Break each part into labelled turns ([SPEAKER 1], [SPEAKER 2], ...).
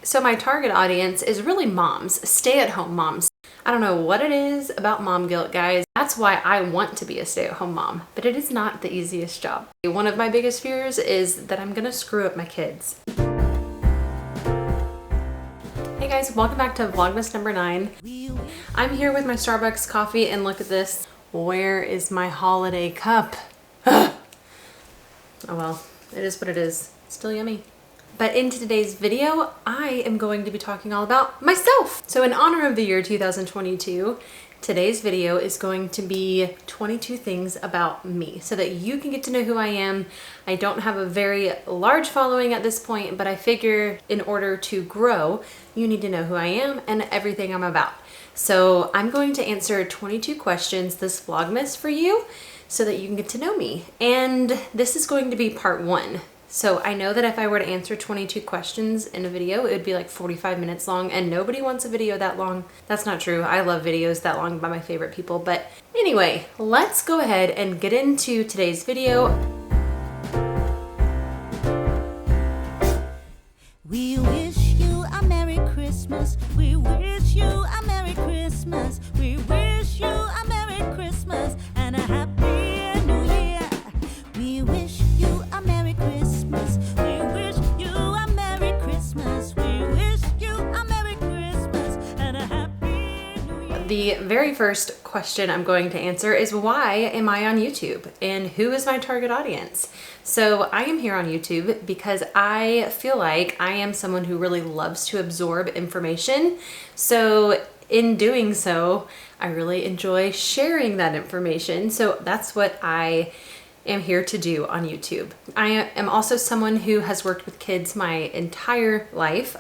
[SPEAKER 1] So my target audience is really moms, stay-at-home moms. I don't know what it is about mom guilt, guys. That's why I want to be a stay-at-home mom, but it is not the easiest job. One of my biggest fears is that I'm gonna screw up my kids. Hey guys, welcome back to Vlogmas number 9. I'm here with my Starbucks coffee and look at this. Where is my holiday cup? Oh well, it is what it is. Still yummy. But in today's video, I am going to be talking all about myself. So in honor of the year 2022, today's video is going to be 22 things about me so that you can get to know who I am. I don't have a very large following at this point, but I figure in order to grow, you need to know who I am and everything I'm about. So I'm going to answer 22 questions this Vlogmas for you so that you can get to know me. And this is going to be part 1. So I know that if I were to answer 22 questions in a video, it would be like 45 minutes long, and nobody wants a video that long. That's not true. I love videos that long by my favorite people. But anyway, let's go ahead and get into today's video.
[SPEAKER 2] We wish you a Merry Christmas. We wish you a Merry Christmas. We wish you a Merry Christmas and a Happy New Year. We wish you a Merry Christmas. We wish you a Merry Christmas. We wish you a Merry Christmas and a Happy New Year.
[SPEAKER 1] The very first question I'm going to answer is, why am I on YouTube and who is my target audience? So I am here on YouTube because I feel like I am someone who really loves to absorb information. So in doing so, I really enjoy sharing that information. So that's what I am here to do on YouTube. I am also someone who has worked with kids my entire life.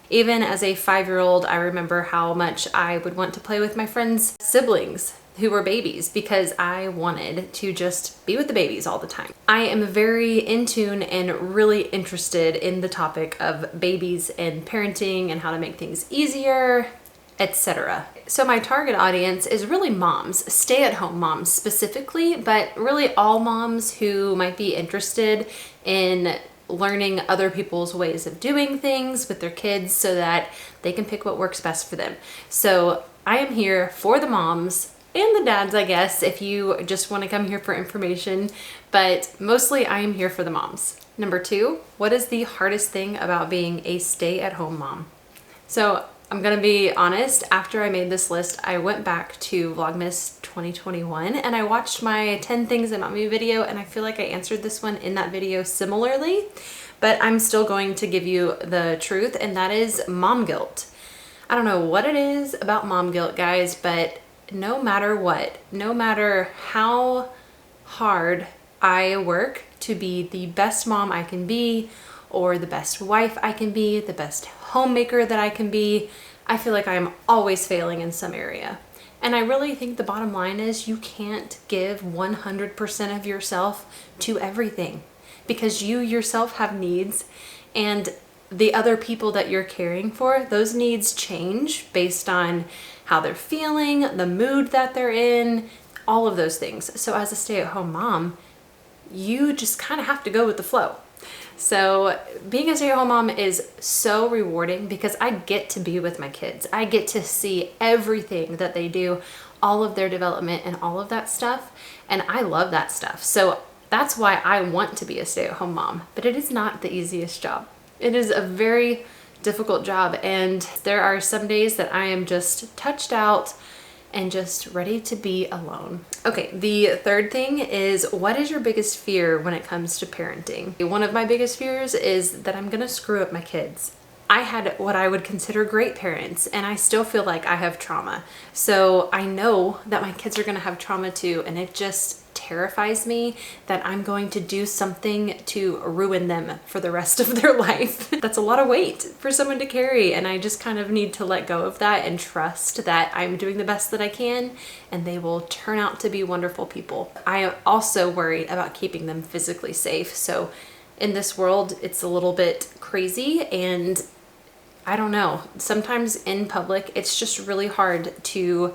[SPEAKER 1] Even as a 5-year-old, I remember how much I would want to play with my friends' siblings who were babies because I wanted to just be with the babies all the time. I am very in tune and really interested in the topic of babies and parenting and how to make things easier, etc. So my target audience is really moms, stay-at-home moms specifically, but really all moms who might be interested in learning other people's ways of doing things with their kids so that they can pick what works best for them. So I am here for the moms and the dads, I guess, if you just want to come here for information, but mostly I am here for the moms. Number 2, what is the hardest thing about being a stay-at-home mom? So I'm gonna be honest, after I made this list, I went back to Vlogmas 2021 and I watched my 10 things about me video, and I feel like I answered this one in that video similarly, but I'm still going to give you the truth, and that is mom guilt. I don't know what it is about mom guilt, guys, but no matter what, no matter how hard I work to be the best mom I can be, or the best wife I can be, the best homemaker that I can be, I feel like I'm always failing in some area. And I really think the bottom line is you can't give 100% of yourself to everything, because you yourself have needs, and the other people that you're caring for, those needs change based on how they're feeling, the mood that they're in, all of those things. So as a stay-at-home mom, you just kind of have to go with the flow. So being a stay-at-home mom is so rewarding because I get to be with my kids. I get to see everything that they do, all of their development and all of that stuff. And I love that stuff. So that's why I want to be a stay-at-home mom, but it is not the easiest job. It is a very difficult job, and there are some days that I am just touched out and just ready to be alone. Okay, the third thing is, what is your biggest fear when it comes to parenting? One of my biggest fears is that I'm gonna screw up my kids. I had what I would consider great parents, and I still feel like I have trauma. So I know that my kids are gonna have trauma too, and it just terrifies me that I'm going to do something to ruin them for the rest of their life. That's a lot of weight for someone to carry, and I just kind of need to let go of that and trust that I'm doing the best that I can and they will turn out to be wonderful people. I also worry about keeping them physically safe. So in this world, it's a little bit crazy, and I don't know, sometimes in public, it's just really hard to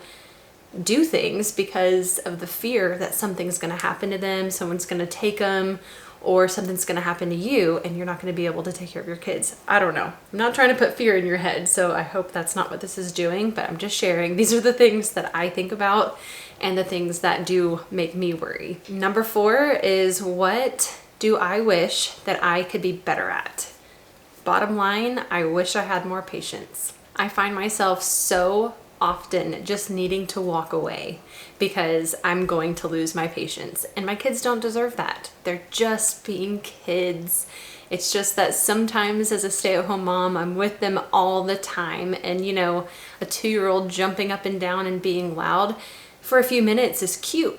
[SPEAKER 1] do things because of the fear that something's going to happen to them, someone's going to take them, or something's going to happen to you and you're not going to be able to take care of your kids. I don't know. I'm not trying to put fear in your head, so I hope that's not what this is doing, but I'm just sharing. These are the things that I think about and the things that do make me worry. Number 4 is, what do I wish that I could be better at? Bottom line, I wish I had more patience. I find myself so often just needing to walk away because I'm going to lose my patience, and my kids don't deserve that. They're just being kids. It's just that sometimes as a stay-at-home mom, I'm with them all the time, and you know, a 2-year-old jumping up and down and being loud for a few minutes is cute,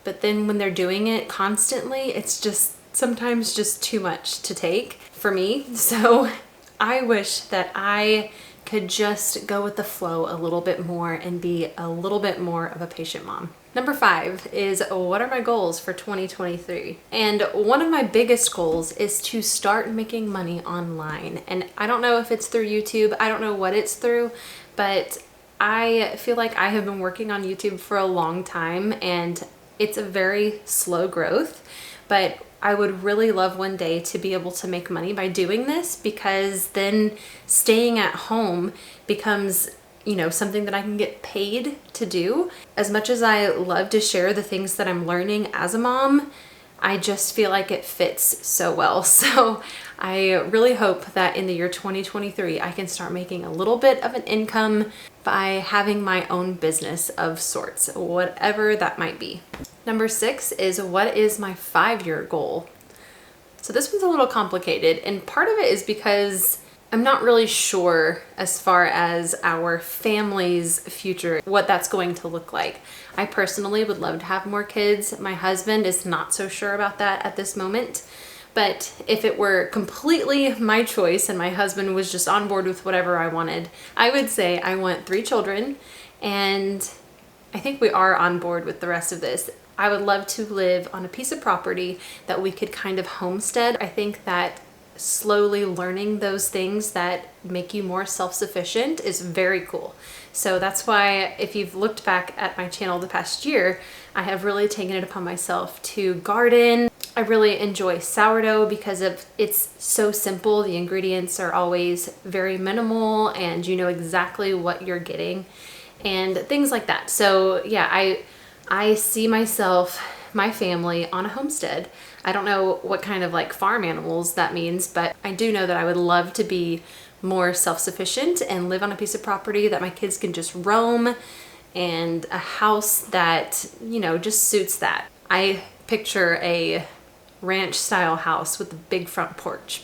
[SPEAKER 1] but then when they're doing it constantly, it's just sometimes just too much to take for me. So I wish that I could just go with the flow a little bit more and be a little bit more of a patient mom. Number 5 is, what are my goals for 2023? And one of my biggest goals is to start making money online. And I don't know if it's through YouTube, I don't know what it's through, but I feel like I have been working on YouTube for a long time and it's a very slow growth, but I would really love one day to be able to make money by doing this, because then staying at home becomes, you know, something that I can get paid to do. As much as I love to share the things that I'm learning as a mom, I just feel like it fits so well. So I really hope that in the year 2023, I can start making a little bit of an income by having my own business of sorts, whatever that might be. Number 6 is, what is my 5-year goal? So this one's a little complicated, and part of it is because I'm not really sure as far as our family's future, what that's going to look like. I personally would love to have more kids. My husband is not so sure about that at this moment. But if it were completely my choice and my husband was just on board with whatever I wanted, I would say I want 3 children, and I think we are on board with the rest of this. I would love to live on a piece of property that we could kind of homestead. I think that slowly learning those things that make you more self-sufficient is very cool. So that's why, if you've looked back at my channel the past year, I have really taken it upon myself to garden. I really enjoy sourdough because of it's so simple. The ingredients are always very minimal and you know exactly what you're getting and things like that. So yeah, I see myself, my family, on a homestead. I don't know what kind of like farm animals that means, but I do know that I would love to be more self-sufficient and live on a piece of property that my kids can just roam, and a house that, you know, just suits that. I picture a ranch style house with a big front porch.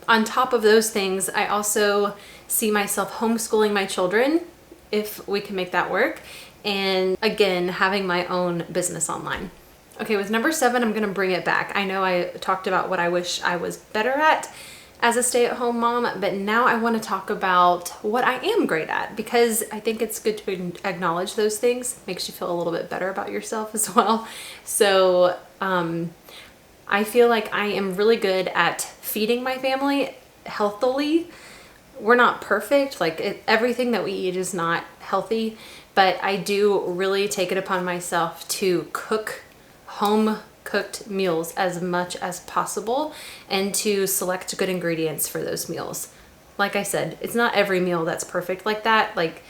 [SPEAKER 1] On top of those things, I also see myself homeschooling my children, if we can make that work, and again, having my own business online. Okay, with number 7, I'm gonna bring it back. I know I talked about what I wish I was better at as a stay-at-home mom, but now I wanna talk about what I am great at, because I think it's good to acknowledge those things. Makes you feel a little bit better about yourself as well. So I feel like I am really good at feeding my family healthily. We're not perfect, like everything that we eat is not healthy, but I do really take it upon myself to cook home cooked meals as much as possible and to select good ingredients for those meals. Like I said, it's not every meal that's perfect like that. Like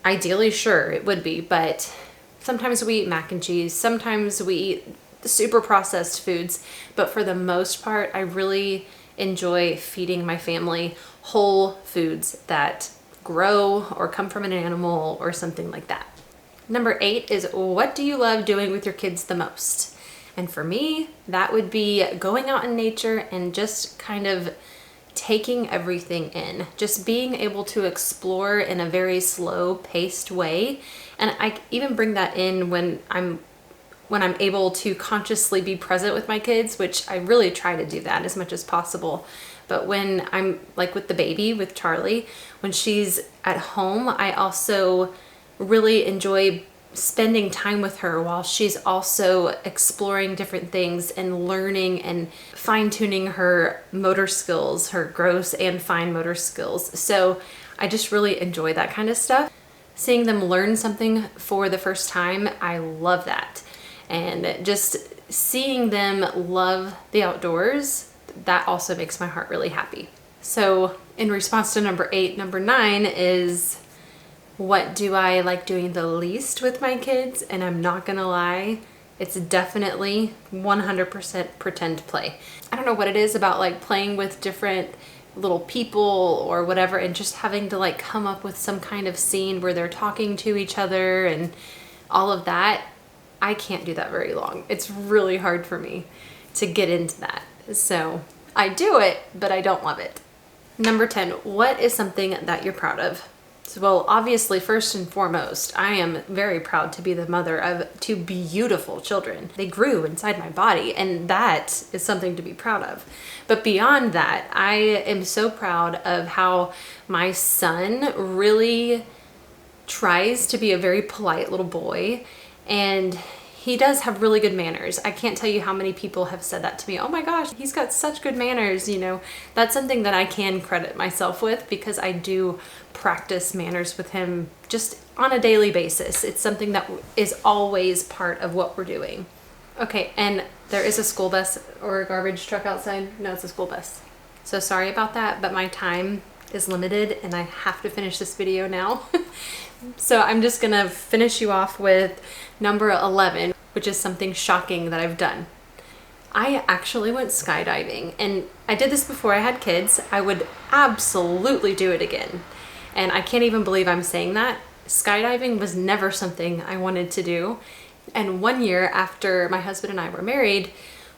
[SPEAKER 1] ideally, sure, it would be, but sometimes we eat mac and cheese, sometimes we eat super processed foods, but for the most part, I really enjoy feeding my family whole foods that grow or come from an animal or something like that. Number 8 is, what do you love doing with your kids the most? And for me, that would be going out in nature and just kind of taking everything in, just being able to explore in a very slow paced way. And I even bring that in when I'm able to consciously be present with my kids, which I really try to do that as much as possible. But when I'm like with the baby, with Charlie, when she's at home, I also really enjoy spending time with her while she's also exploring different things and learning and fine-tuning her motor skills, her gross and fine motor skills. So I just really enjoy that kind of stuff. Seeing them learn something for the first time, I love that. And just seeing them love the outdoors, that also makes my heart really happy. So in response to number 8, number 9 is, what do I like doing the least with my kids? And I'm not gonna lie, it's definitely 100% pretend play. I don't know what it is about like playing with different little people or whatever, and just having to like come up with some kind of scene where they're talking to each other and all of that. I can't do that very long. It's really hard for me to get into that. So I do it, but I don't love it. Number 10, what is something that you're proud of? So, well, obviously, first and foremost, I am very proud to be the mother of 2 beautiful children. They grew inside my body, and that is something to be proud of. But beyond that, I am so proud of how my son really tries to be a very polite little boy, and he does have really good manners. I can't tell you how many people have said that to me. Oh my gosh, he's got such good manners, you know. That's something that I can credit myself with, because I do practice manners with him just on a daily basis. It's something that is always part of what we're doing. Okay, and there is a school bus or a garbage truck outside. No, it's a school bus. So sorry about that, but my time is limited and I have to finish this video now. So I'm just gonna finish you off with number 11, which is something shocking that I've done. I actually went skydiving, and I did this before I had kids. I would absolutely do it again. And I can't even believe I'm saying that. Skydiving was never something I wanted to do. And one year after my husband and I were married,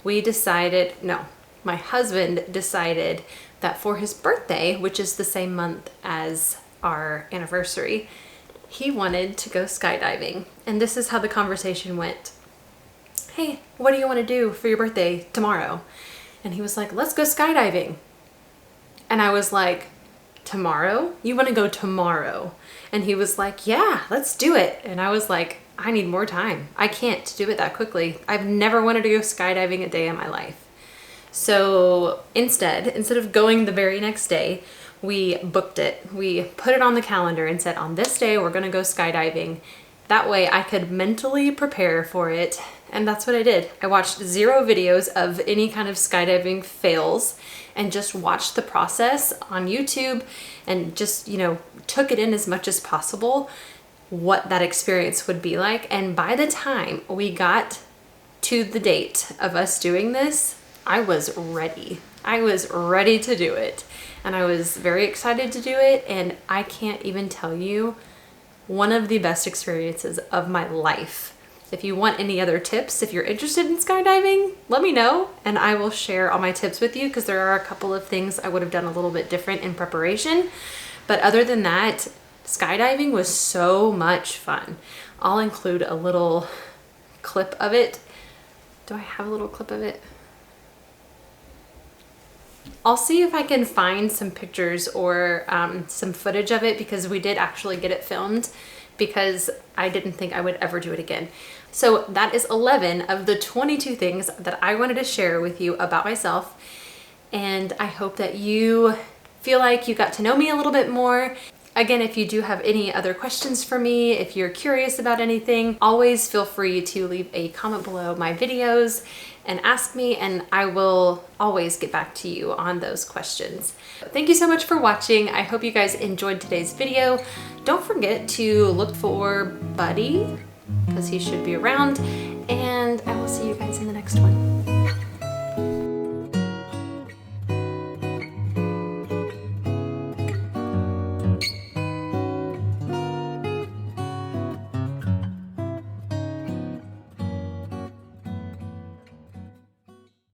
[SPEAKER 1] my husband decided that for his birthday, which is the same month as our anniversary, he wanted to go skydiving. And this is how the conversation went. Hey, what do you want to do for your birthday tomorrow? And he was like, let's go skydiving. And I was like, tomorrow? You want to go tomorrow? And he was like, yeah, let's do it. And I was like, I need more time. I can't do it that quickly. I've never wanted to go skydiving a day in my life. So instead of going the very next day, we booked it. We put it on the calendar and said, on this day, we're gonna go skydiving. That way I could mentally prepare for it. And that's what I did. I watched 0 videos of any kind of skydiving fails and just watched the process on YouTube and just, you know, took it in as much as possible what that experience would be like. And by the time we got to the date of us doing this, I was ready. I was ready to do it. And I was very excited to do it. And I can't even tell you, one of the best experiences of my life. If you want any other tips, if you're interested in skydiving, let me know and I will share all my tips with you, because there are a couple of things I would have done a little bit different in preparation. But other than that, skydiving was so much fun. I'll include a little clip of it. Do I have a little clip of it? I'll see if I can find some pictures or some footage of it, because we did actually get it filmed, because I didn't think I would ever do it again. So that is 11 of the 22 things that I wanted to share with you about myself. And I hope that you feel like you got to know me a little bit more. Again, if you do have any other questions for me, if you're curious about anything, always feel free to leave a comment below my videos and ask me, and I will always get back to you on those questions. Thank you so much for watching. I hope you guys enjoyed today's video. Don't forget to look for Buddy, because he should be around, and I will see you guys in the next one.